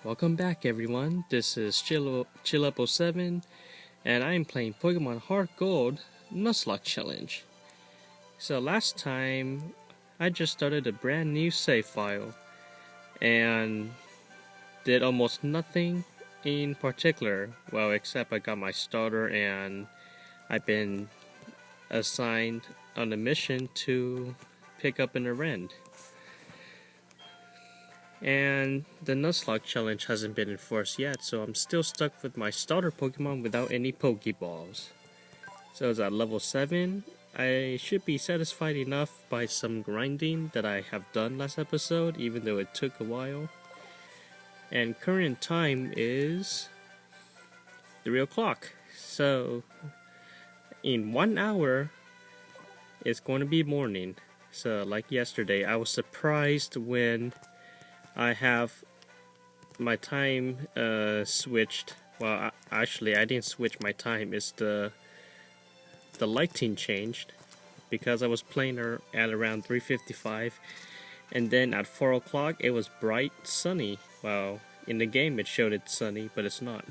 Welcome back everyone, this is Chillup07 and I'm playing Pokemon Heart Gold Nuzlocke Challenge. So last time I just started a brand new save file and did almost nothing in particular, well except I got my starter and I've been assigned on a mission to pick up an errand. And the Nuzlocke challenge hasn't been enforced yet, so I'm still stuck with my starter Pokemon without any Pokeballs. So it's at level 7. I should be satisfied enough by some grinding that I have done last episode, even though it took a while. And current time is 3 o'clock. So in 1 hour, it's going to be morning. So like yesterday, I was surprised when I have my time switched. Well, actually, I didn't switch my time. It's the lighting changed because I was playing at around 3:55, and then at 4 o'clock it was bright sunny. Well, in the game it showed it sunny, but it's not.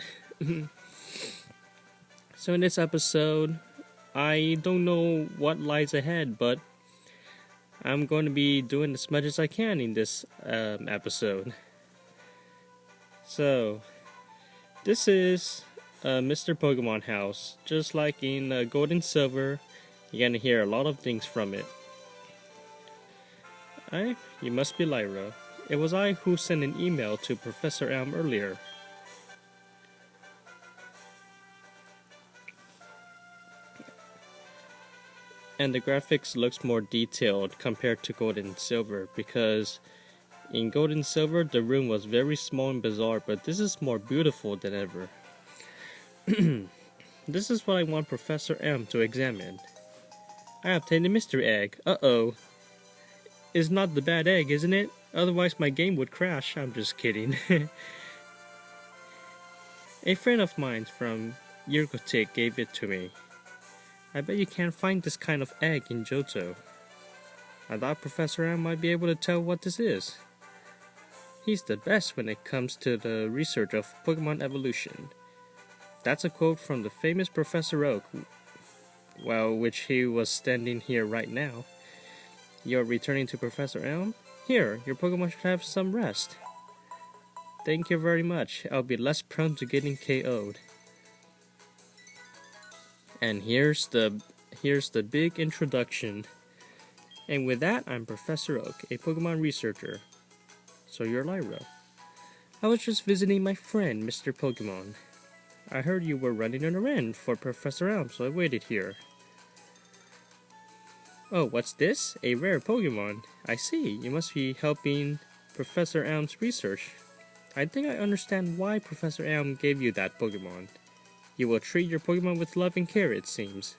So in this episode, I don't know what lies ahead, but I'm going to be doing as much as I can in this episode. So, this is Mr. Pokemon House. Just like in Gold and Silver, you're gonna hear a lot of things from it. You must be Lyra. It was I who sent an email to Professor Elm earlier. And the graphics looks more detailed compared to Gold and Silver, because in Gold and Silver the room was very small and bizarre, but this is more beautiful than ever. This is what I want Professor M to examine. I obtained a mystery egg. Uh-oh. It's not the bad egg, isn't it? Otherwise my game would crash. I'm just kidding. A friend of mine from Yurgotik gave it to me. I bet you can't find this kind of egg in Johto. I thought Professor M might be able to tell what this is. He's the best when it comes to the research of Pokemon evolution. That's a quote from the famous Professor Oak, well, which he was standing here right now. You're returning to Professor Elm? Here, your Pokemon should have some rest. Thank you very much. I'll be less prone to getting KO'd. And here's the big introduction. And with that, I'm Professor Oak, a Pokemon researcher. So you're Lyra. I was just visiting my friend, Mr. Pokemon. I heard you were running an errand for Professor Elm, so I waited here. Oh, what's this? A rare Pokemon. I see. You must be helping Professor Elm's research. I think I understand why Professor Elm gave you that Pokemon. You will treat your Pokemon with love and care, it seems.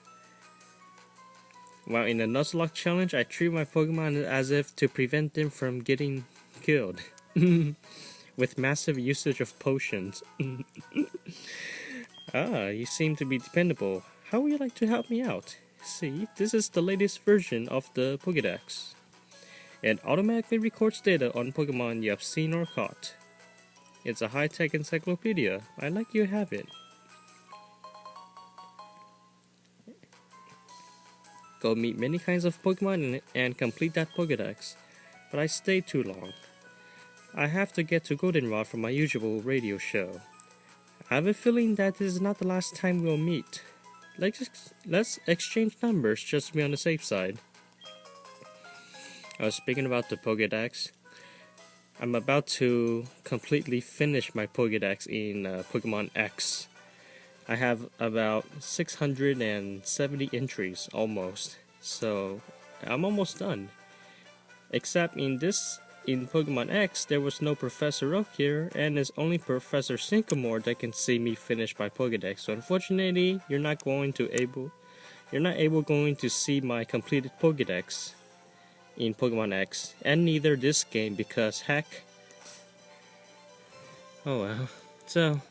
While in the Nuzlocke challenge, I treat my Pokemon as if to prevent them from getting killed. With massive usage of potions. You seem to be dependable. How would you like to help me out? See, this is the latest version of the Pokédex. It automatically records data on Pokemon you have seen or caught. It's a high-tech encyclopedia. I'd like you to have it. Go meet many kinds of Pokemon and complete that Pokédex. But I stayed too long. I have to get to Goldenrod for my usual radio show. I have a feeling that this is not the last time we'll meet. Let's exchange numbers just to be on the safe side. I was speaking about the Pokédex. I'm about to completely finish my Pokédex in Pokemon X. I have about 670 entries, almost. So, I'm almost done. Except in Pokemon X, there was no Professor Oak here, and it's only Professor Sycamore that can see me finish my Pokédex. So unfortunately, you're not going to see my completed Pokédex in Pokemon X, and neither this game because heck. Oh well. So,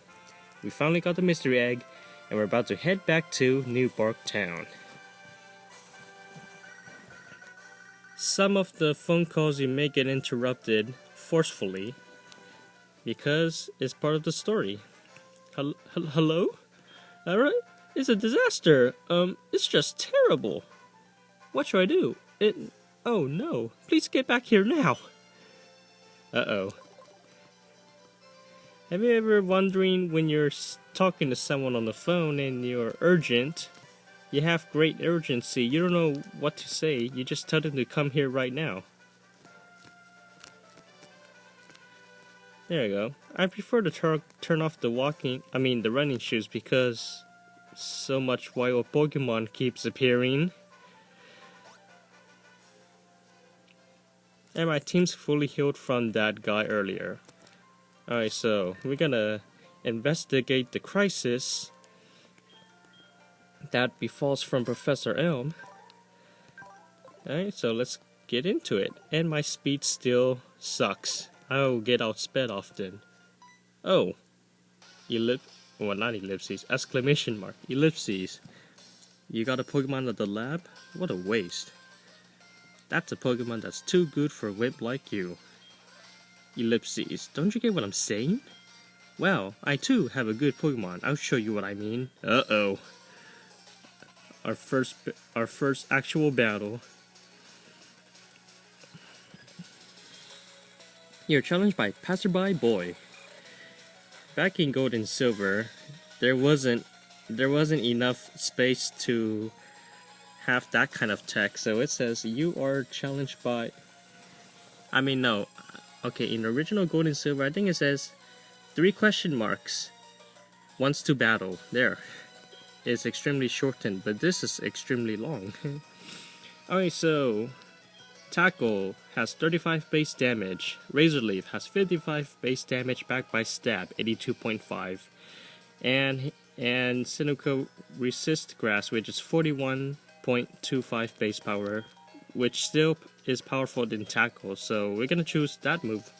we finally got the mystery egg, and we're about to head back to New Bark Town. Some of the phone calls you may get interrupted forcefully. because it's part of the story. Hello? Alright? It's a disaster. It's just terrible. What should I do? Oh no. Please get back here now. Uh-oh. Have you ever wondering when you're talking to someone on the phone and you're urgent, you have great urgency, you don't know what to say, you just tell them to come here right now. There you go. I prefer to turn off the running shoes because so much wild Pokemon keeps appearing. And my team's fully healed from that guy earlier. Alright, so we're gonna investigate the crisis that befalls from Professor Elm. Alright, so let's get into it. And my speed still sucks. I'll get outsped often. Oh. Not ellipses. Exclamation mark. Ellipses. You got a Pokemon at the lab? What a waste. That's a Pokemon that's too good for a wimp like you. Ellipses. Don't you get what I'm saying? Well, I too have a good Pokemon. I'll show you what I mean. Uh-oh. Our first actual battle. You're challenged by Passerby Boy. Back in Gold and Silver, there wasn't enough space to have that kind of text, so it says you are challenged by. Okay, in original Gold and Silver, I think it says 3 question marks. Wants to battle. There. It's extremely shortened, but this is extremely long. Alright, so Tackle has 35 base damage. Razor Leaf has 55 base damage backed by Stab, 82.5. And Senuca Resist Grass, which is 41.25 base power, which still is powerful than Tackle, so we're gonna choose that move.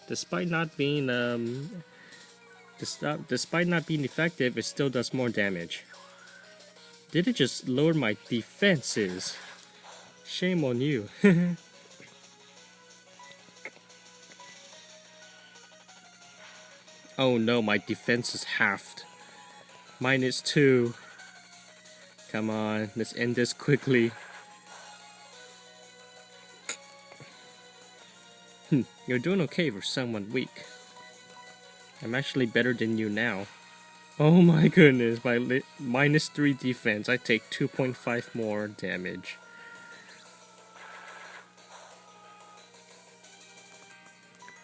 Despite not being effective, it still does more damage. Did it just lower my defenses? Shame on you. Oh no, my defense is halved. -2. Come on, let's end this quickly. You're doing okay for someone weak. I'm actually better than you now. Oh my goodness, by -3 defense, I take 2.5 more damage.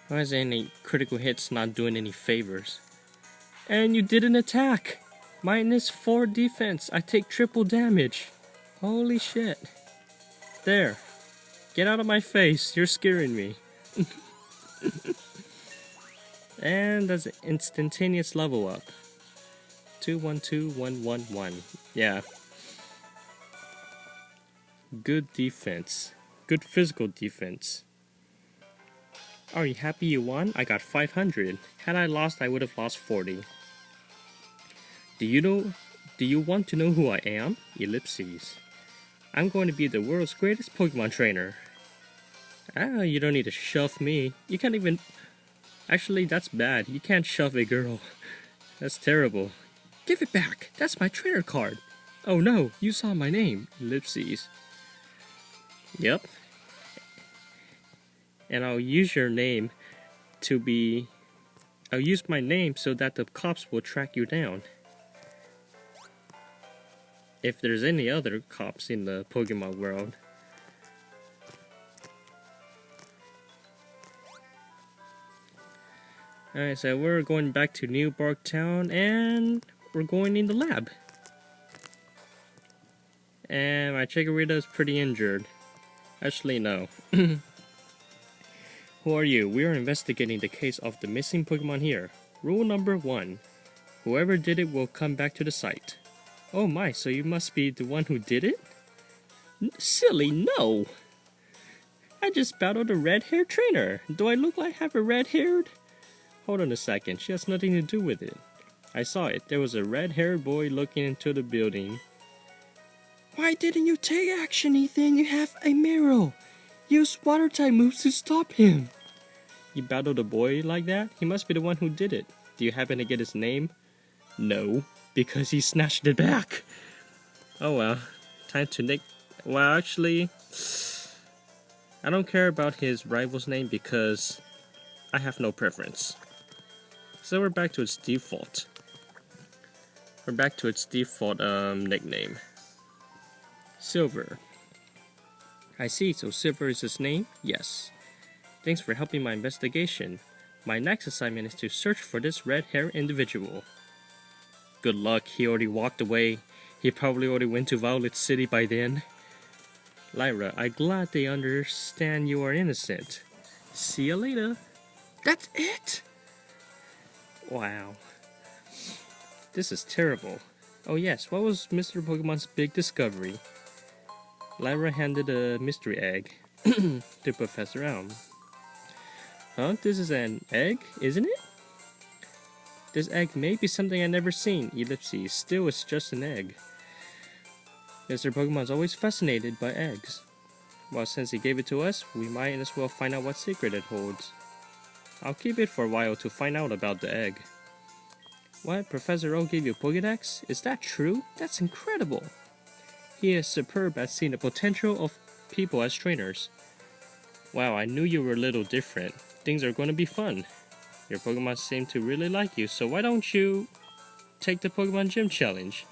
Why is any critical hits not doing any favors? And you didn't attack! -4 defense, I take triple damage. Holy shit. There. Get out of my face, you're scaring me. And that's an instantaneous level up. 212111. Yeah. Good defense. Good physical defense. Are you happy you won? I got 500. Had I lost, I would have lost 40. Do you want to know who I am? Ellipses. I'm going to be the world's greatest Pokemon trainer. Ah, you don't need to shove me. You can't even... Actually, that's bad. You can't shove a girl. That's terrible. Give it back. That's my trainer card. Oh no, you saw my name. Ellipses. Yep. And I'll use your name to be... I'll use my name so that the cops will track you down. If there's any other cops in the Pokemon world. Alright, so we're going back to New Bark Town and we're going in the lab. And my Chikorita is pretty injured. Actually, no. Who are you? We are investigating the case of the missing Pokemon here. Rule number 1. Whoever did it will come back to the site. Oh my, so you must be the one who did it? Silly, no! I just battled a red-haired trainer. Do I look like I have a red-haired? Hold on a second, she has nothing to do with it. I saw it. There was a red-haired boy looking into the building. Why didn't you take action, Ethan? You have a mirror. Use water-type moves to stop him. You battled a boy like that? He must be the one who did it. Do you happen to get his name? No, because he snatched it back. Oh well, time to nick... Well, actually, I don't care about his rival's name because I have no preference. So we're back to its default. Nickname. Silver. I see, so Silver is his name? Yes. Thanks for helping my investigation. My next assignment is to search for this red-haired individual. Good luck, he already walked away. He probably already went to Violet City by then. Lyra, I'm glad they understand you are innocent. See you later. That's it? Wow. This is terrible. Oh yes, what was Mr. Pokemon's big discovery? Lyra handed a mystery egg to Professor Elm. Huh? This is an egg, isn't it? This egg may be something I've never seen, Ellipses. Still, it's just an egg. Mr. Pokemon's always fascinated by eggs. Well, since he gave it to us, we might as well find out what secret it holds. I'll keep it for a while to find out about the egg. What? Professor O gave you a Pokédex? Is that true? That's incredible! He is superb at seeing the potential of people as trainers. Wow, I knew you were a little different. Things are going to be fun. Your Pokemon seem to really like you, so why don't you take the Pokemon Gym Challenge?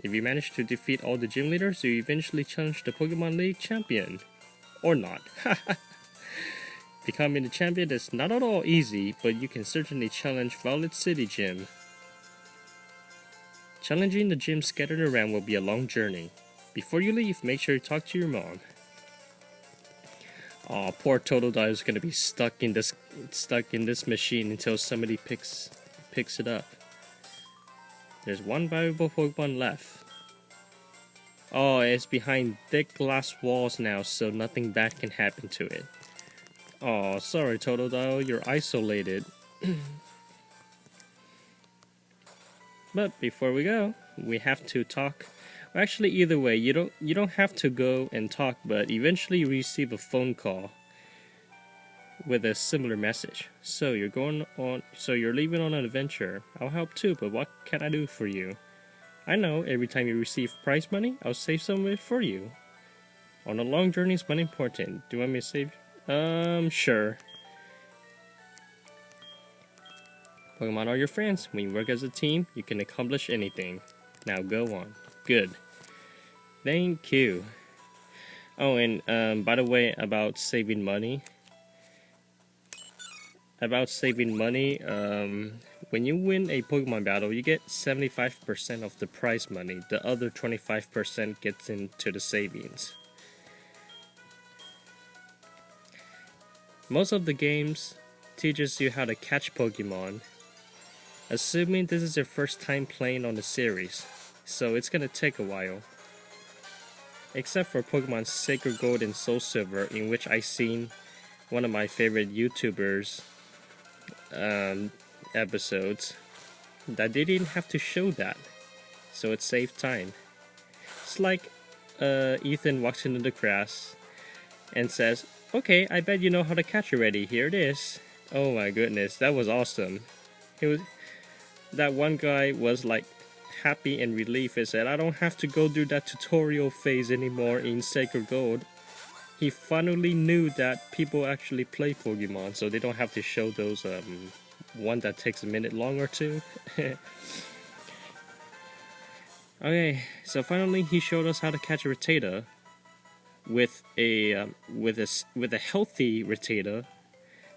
If you manage to defeat all the gym leaders, you eventually challenge the Pokemon League champion. Or not. Becoming the champion is not at all easy, but you can certainly challenge Violet City Gym. Challenging the gym scattered around will be a long journey. Before you leave, make sure you talk to your mom. Aw, poor Totodile is gonna be stuck in this machine until somebody picks it up. There's one valuable Pokemon left. Oh, it's behind thick glass walls now, so nothing bad can happen to it. Oh, sorry Totodile, you're isolated. But before we go, we have to talk. Well, actually, either way, you don't have to go and talk, but eventually you receive a phone call with a similar message. So you're leaving on an adventure. I'll help too, but what can I do for you? I know, every time you receive prize money, I'll save some of it for you. On a long journey, it's money important. Do you want me to save? Sure. Pokemon are your friends. When you work as a team, you can accomplish anything. Now go on. Good. Thank you. Oh, and by the way, about saving money. When you win a Pokemon battle, you get 75% of the prize money. The other 25% gets into the savings. Most of the games teaches you how to catch Pokemon. Assuming this is your first time playing on the series, so it's gonna take a while. Except for Pokemon Sacred Gold and Soul Silver, in which I seen one of my favorite YouTubers episodes that they didn't have to show that, so it saved time. It's like Ethan walks into the class and says, "Okay, I bet you know how to catch already. Here it is." Oh my goodness, that was awesome. That one guy was like happy and relieved. He said, "I don't have to go through that tutorial phase anymore in Sacred Gold." He finally knew that people actually play Pokemon, so they don't have to show those one that takes a minute long or two. Okay, so finally he showed us how to catch a Rattata with a healthy Rattata,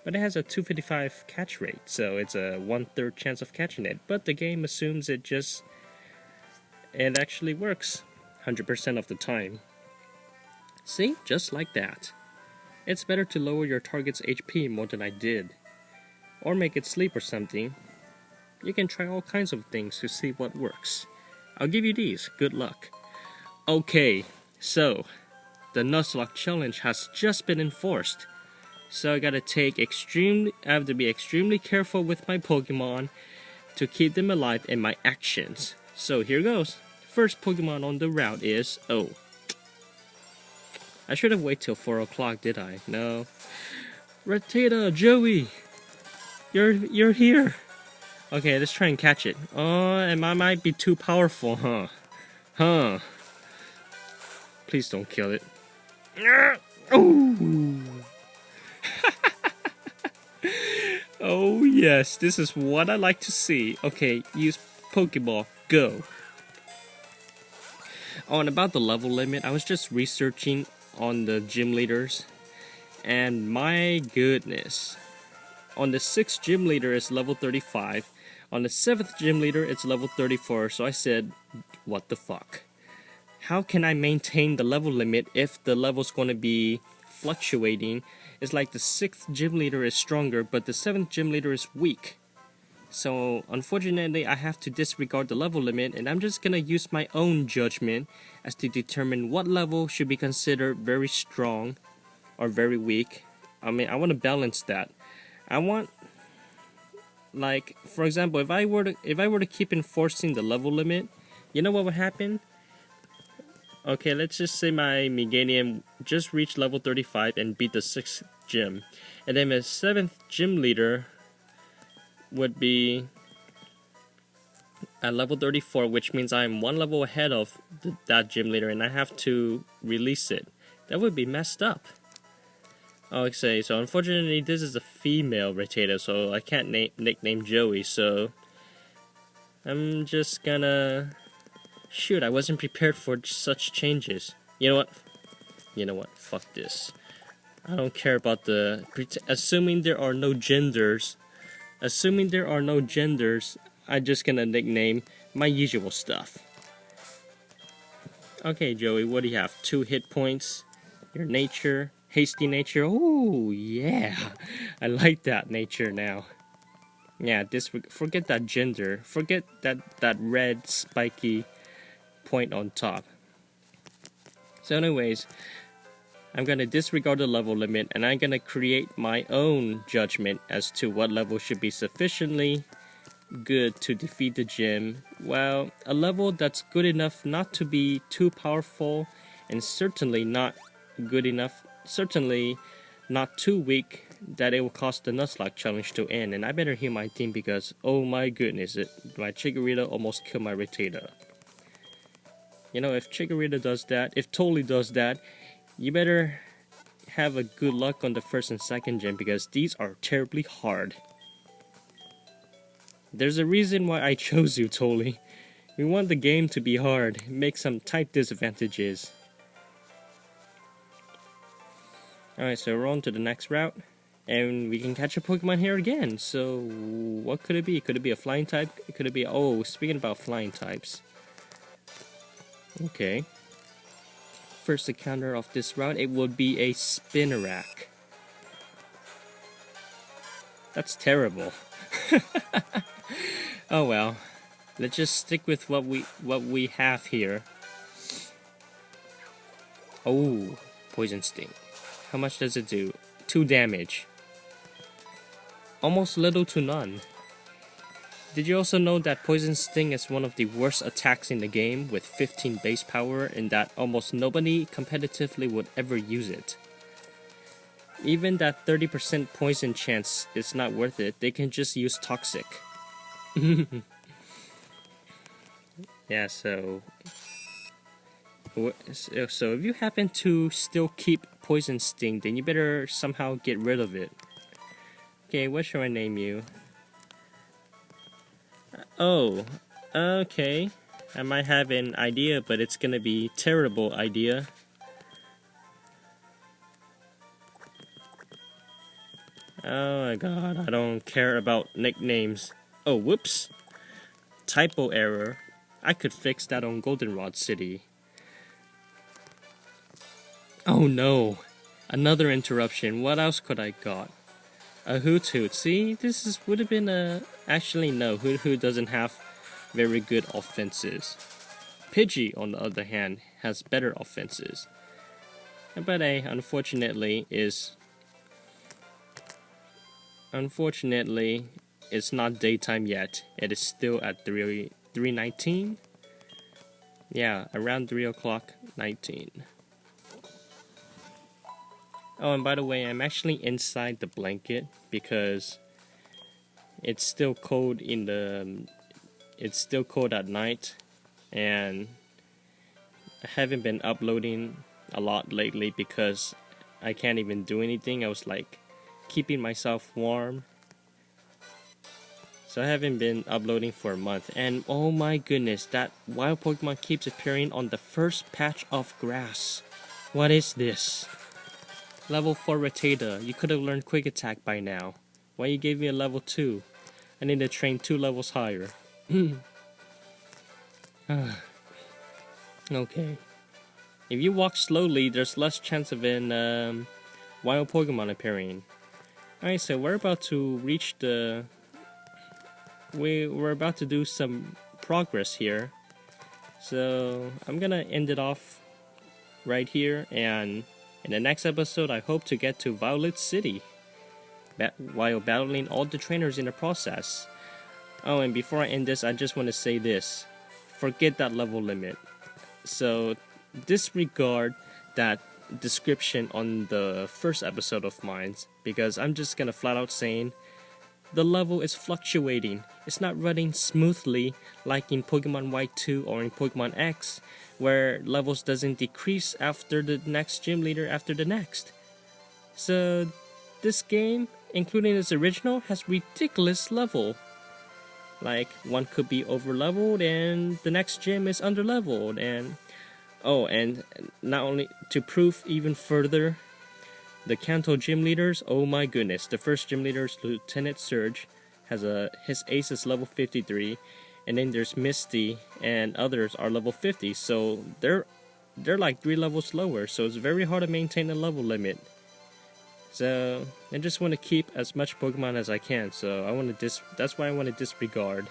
but it has a 255 catch rate, so it's a 1/3 chance of catching it. But the game assumes it actually works 100% of the time. See, just like that. It's better to lower your target's HP more than I did, or make it sleep or something. You can try all kinds of things to see what works. I'll give you these. Good luck. Okay, so the Nuzlocke challenge has just been enforced. So I have to be extremely careful with my Pokemon to keep them alive and my actions. So here goes. First Pokemon on the route is I should have waited till 4 o'clock, did I? No. Rattata, Joey! You're here! Okay, let's try and catch it. Oh, and I might be too powerful, huh? Huh. Please don't kill it. Oh! Oh yes, this is what I like to see. Okay, use Pokeball. Go. Oh, and about the level limit, I was just researching on the gym leaders. And my goodness. On the 6th gym leader, it's level 35. On the 7th gym leader, it's level 34. So I said, what the fuck? How can I maintain the level limit if the level's going to be fluctuating? It's like the 6th gym leader is stronger, but the 7th gym leader is weak. So unfortunately, I have to disregard the level limit, and I'm just gonna use my own judgment as to determine what level should be considered very strong or very weak. I mean, I want to balance that. I want, like, for example, if I were to keep enforcing the level limit, you know what would happen? Okay, let's just say my Meganium just reached level 35 and beat the 6th gym, and then the 7th gym leader would be at level 34, which means I'm one level ahead of that gym leader, and I have to release it. That would be messed up. Okay, so unfortunately this is a female Rattata, so I can't nickname Joey, so I'm just gonna... Shoot, I wasn't prepared for such changes. You know what? Fuck this. I don't care about the... Assuming there are no genders, I'm just gonna nickname my usual stuff. Okay, Joey, what do you have? 2 hit points, your nature, hasty nature. Oh, yeah. I like that nature now. Yeah, forget that gender. Forget that red spiky point on top. So anyways, I'm gonna disregard the level limit, and I'm gonna create my own judgment as to what level should be sufficiently good to defeat the gym. Well, a level that's good enough not to be too powerful, and certainly not good enough, certainly not too weak that it will cause the Nuzlocke challenge to end. And I better heal my team because, oh my goodness, my Chikorita almost killed my Rattata. You know, if Chikorita does that, if Totally does that, you better have a good luck on the 1st and 2nd gym because these are terribly hard. There's a reason why I chose you, Totally. We want the game to be hard, make some type disadvantages. Alright, so we're on to the next route, and we can catch a Pokemon here again. So, what could it be? Could it be a flying type? Could it be... Oh, speaking about flying types. Okay. First encounter of this route, it would be a Spinarak. That's terrible. Oh well. Let's just stick with what we have here. Oh, Poison Sting. How much does it do? 2 damage. Almost little to none. Did you also know that Poison Sting is one of the worst attacks in the game with 15 base power, and that almost nobody competitively would ever use it? Even that 30% poison chance is not worth it. They can just use Toxic. Yeah, so if you happen to still keep Poison Sting, then you better somehow get rid of it. Okay, what should I name you? Oh, okay. I might have an idea, but it's gonna be a terrible idea. Oh my god, I don't care about nicknames. Oh, whoops. Typo error. I could fix that on Goldenrod City. Oh no. Another interruption. What else could I got? A Hoot Hoot. See, would have been a... Actually, no. Hoot Hoot doesn't have very good offenses. Pidgey, on the other hand, has better offenses. But unfortunately, it's not daytime yet. It is still at 3:19. Yeah, around 3 o'clock 19. Oh, and by the way, I'm actually inside the blanket because it's still cold it's still cold at night, and I haven't been uploading a lot lately because I can't even do anything. I was like keeping myself warm. So I haven't been uploading for a month, and oh my goodness, that wild Pokemon keeps appearing on the first patch of grass. What is this? Level 4 Rattata. You could have learned Quick Attack by now. Why you gave me a level 2? I need to train 2 levels higher. Okay. If you walk slowly, there's less chance of an wild Pokemon appearing. Alright, so we're about to reach the... We're about to do some progress here. So I'm gonna end it off right here, and in the next episode I hope to get to Violet City while battling all the trainers in the process. Oh, and before I end this, I just want to say this. Forget that level limit. So disregard that description on the first episode of mine, because I'm just gonna flat out saying the level is fluctuating. It's not running smoothly like in Pokemon White 2 or in Pokemon X, where levels doesn't decrease after the next gym leader after the next. So this game, including its original, has ridiculous level. Like, one could be over leveled and the next gym is under leveled, and oh, and not only to prove even further, the Kanto gym leaders, oh my goodness, the first gym leader is Lieutenant Surge, his ace is level 53, and then there's Misty and others are level 50, so they're like 3 levels lower, so it's very hard to maintain a level limit. So I just want to keep as much Pokemon as I can, so that's why I want to disregard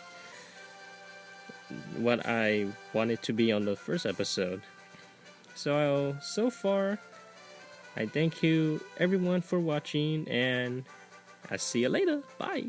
what I wanted to be on the first episode. So far, I thank you everyone for watching, and I'll see you later. Bye.